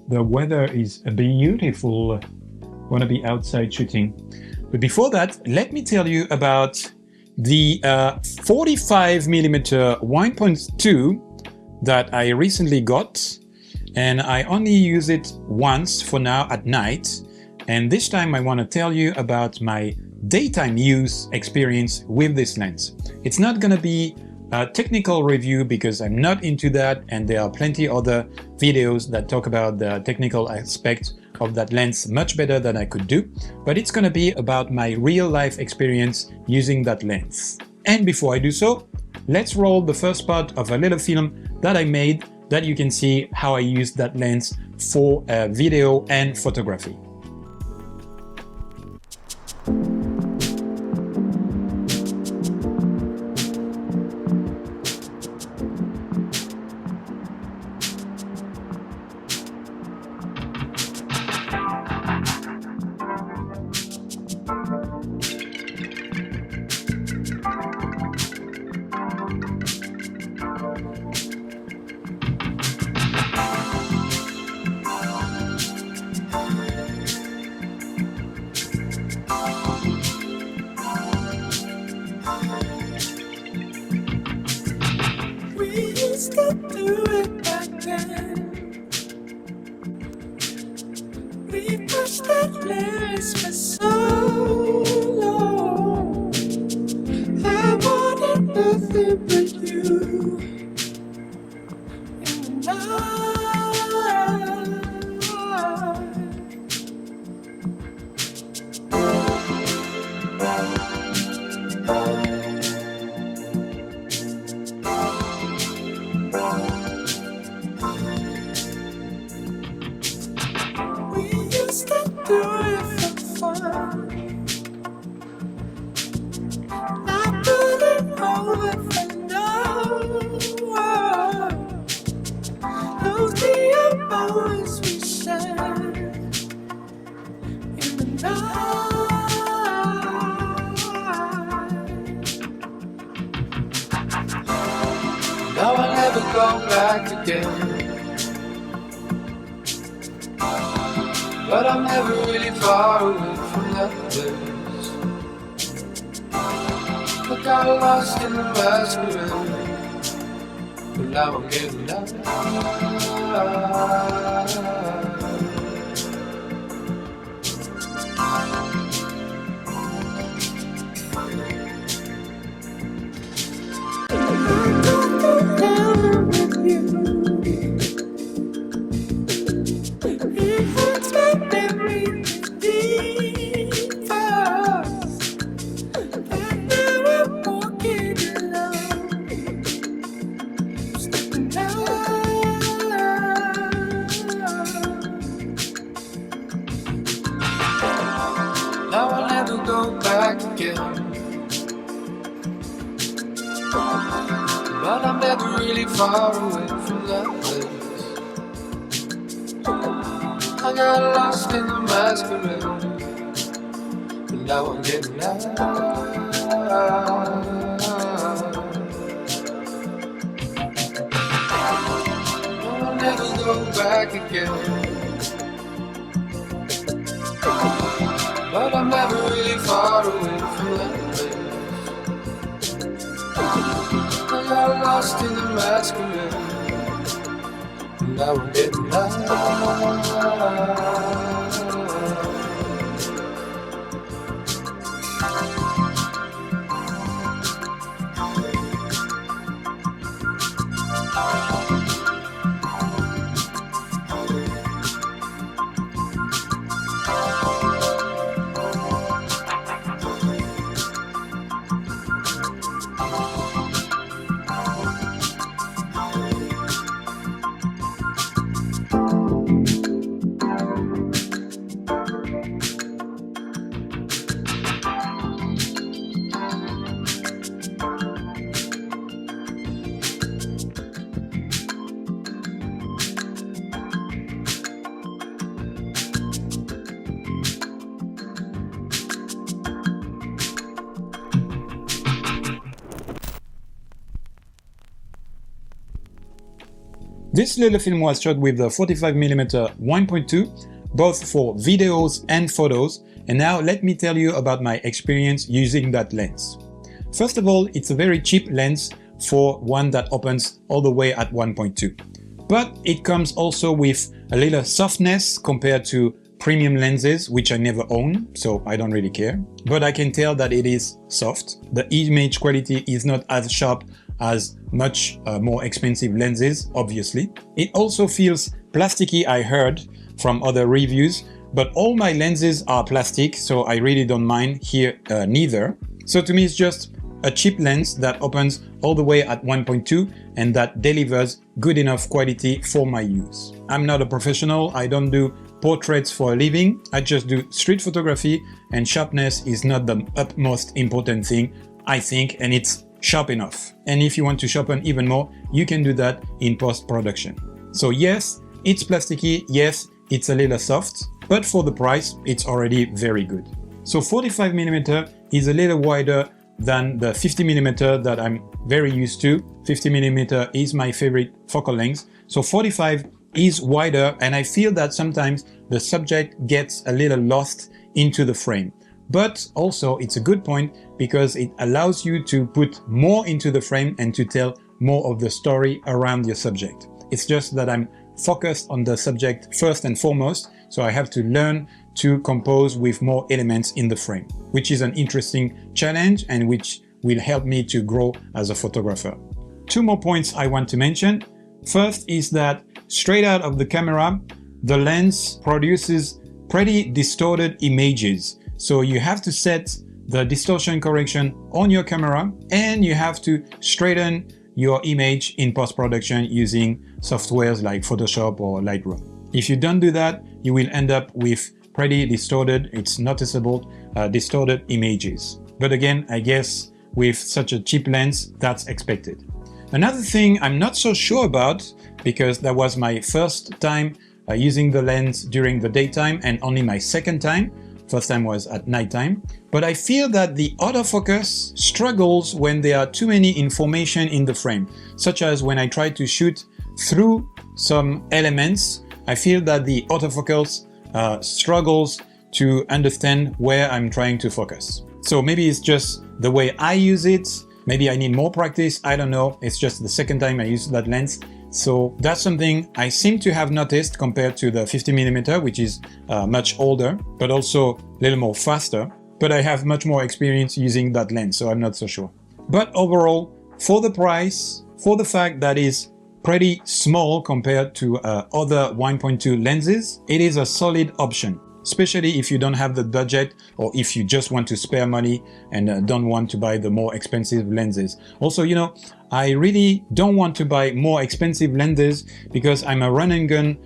The weather is beautiful. Want to be outside shooting. But before that, let me tell you about the 45mm 1.2 that I recently got, and I only use it once for now at night. And this time I want to tell you about my daytime use experience with this lens. It's not going to be a technical review because I'm not into that, and there are plenty other videos that talk about the technical aspect of that lens much better than I could do, but it's going to be about my real life experience using that lens. And before I do so, let's roll the first part of a little film that I made that you can see how I used that lens for video and photography. We pushed that list for so long. I wanted nothing but you in the do it for fun. Not pulling over for no one. Those the moments we shared in the night. Now I'll never go back again. But I'm never really far away from that place. I got lost in the masquerade, but now I'm getting out. Now I'll never go back again. But I'm never really far away from that place. I got lost in the masquerade, but now I'm getting out. I'll never go back again. But I'm never really far away from that place. I got lost in the masquerade, and now I'm getting out. This little film was shot with the 45mm 1.2, both for videos and photos, and now let me tell you about my experience using that lens. First of all, it's a very cheap lens for one that opens all the way at 1.2. But it comes also with a little softness compared to premium lenses, which I never own, so I don't really care. But I can tell that it is soft. The image quality is not as sharp as much more expensive lenses, obviously. It also feels plasticky, I heard from other reviews, but all my lenses are plastic, so I really don't mind here neither. So to me, it's just a cheap lens that opens all the way at 1.2 and that delivers good enough quality for my use. I'm not a professional, I don't do portraits for a living, I just do street photography, and sharpness is not the utmost important thing, I think, and it's sharp enough. And if you want to sharpen even more, you can do that in post-production. So yes, it's plasticky, yes, it's a little soft, but for the price, it's already very good. So 45mm is a little wider than the 50mm that I'm very used to. 50mm is my favorite focal length. So 45 is wider, and I feel that sometimes the subject gets a little lost into the frame. But also it's a good point because it allows you to put more into the frame and to tell more of the story around your subject. It's just that I'm focused on the subject first and foremost, so I have to learn to compose with more elements in the frame, which is an interesting challenge and which will help me to grow as a photographer. Two more points I want to mention. First is that straight out of the camera, the lens produces pretty distorted images. So you have to set the distortion correction on your camera and you have to straighten your image in post-production using softwares like Photoshop or Lightroom. If you don't do that, you will end up with pretty distorted, it's noticeable, distorted images. But again, I guess with such a cheap lens, that's expected. Another thing I'm not so sure about, because that was my first time using the lens during the daytime and only my second time. First time was at nighttime. But I feel that the autofocus struggles when there are too many information in the frame, such as when I try to shoot through some elements, I feel that the autofocus struggles to understand where I'm trying to focus. So maybe it's just the way I use it, maybe I need more practice, I don't know, it's just the second time I use that lens. So that's something I seem to have noticed compared to the 50mm, which is much older, but also a little more faster. But I have much more experience using that lens, so I'm not so sure. But overall, for the price, for the fact that it's pretty small compared to other 1.2 lenses, it is a solid option, especially if you don't have the budget or if you just want to spare money and don't want to buy the more expensive lenses. Also, you know, I really don't want to buy more expensive lenses because I'm a run and gun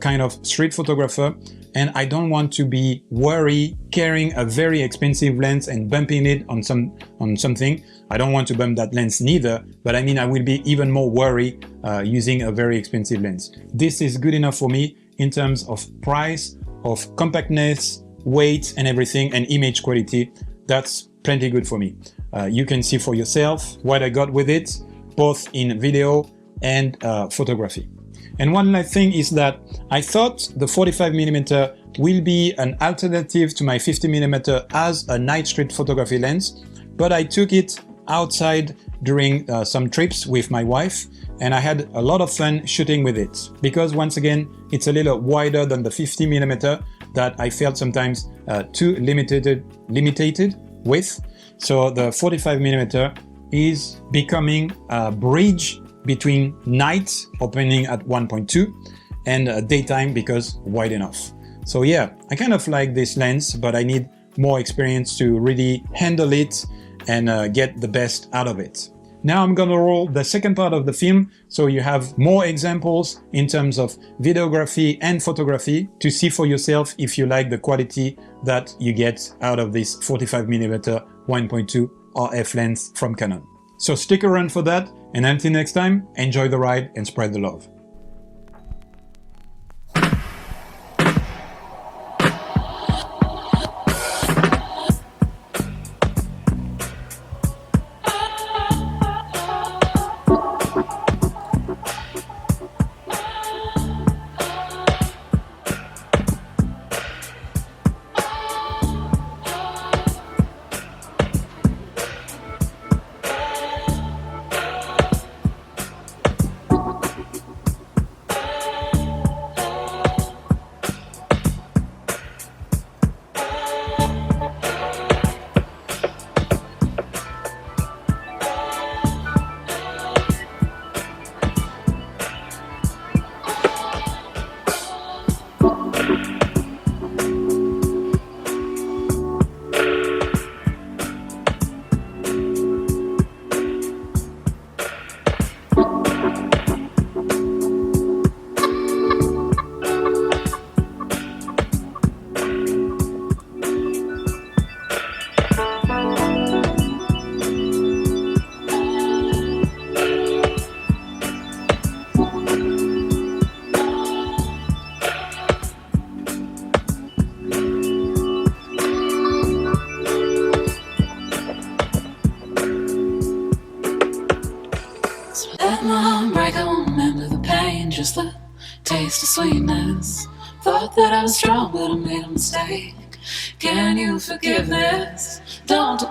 kind of street photographer, and I don't want to be worried carrying a very expensive lens and bumping it on something. I don't want to bump that lens neither, but I mean I will be even more worried using a very expensive lens. This is good enough for me in terms of price, of compactness, weight and everything, and image quality. That's plenty good for me. You can see for yourself what I got with it, both in video and photography. And one last thing is that I thought the 45mm will be an alternative to my 50mm as a night street photography lens, but I took it outside during some trips with my wife, and I had a lot of fun shooting with it because once again it's a little wider than the 50mm that I felt sometimes too limited with. So the 45mm is becoming a bridge between night opening at 1.2 and daytime because wide enough. So yeah, I kind of like this lens, but I need more experience to really handle it and get the best out of it. Now I'm gonna roll the second part of the film, so you have more examples in terms of videography and photography to see for yourself if you like the quality that you get out of this 45mm 1.2 RF lens from Canon. So stick around for that, and until next time, enjoy the ride and spread the love. taste of sweetness. Thought that I was strong, but I made a mistake. Can you forgive this? Don't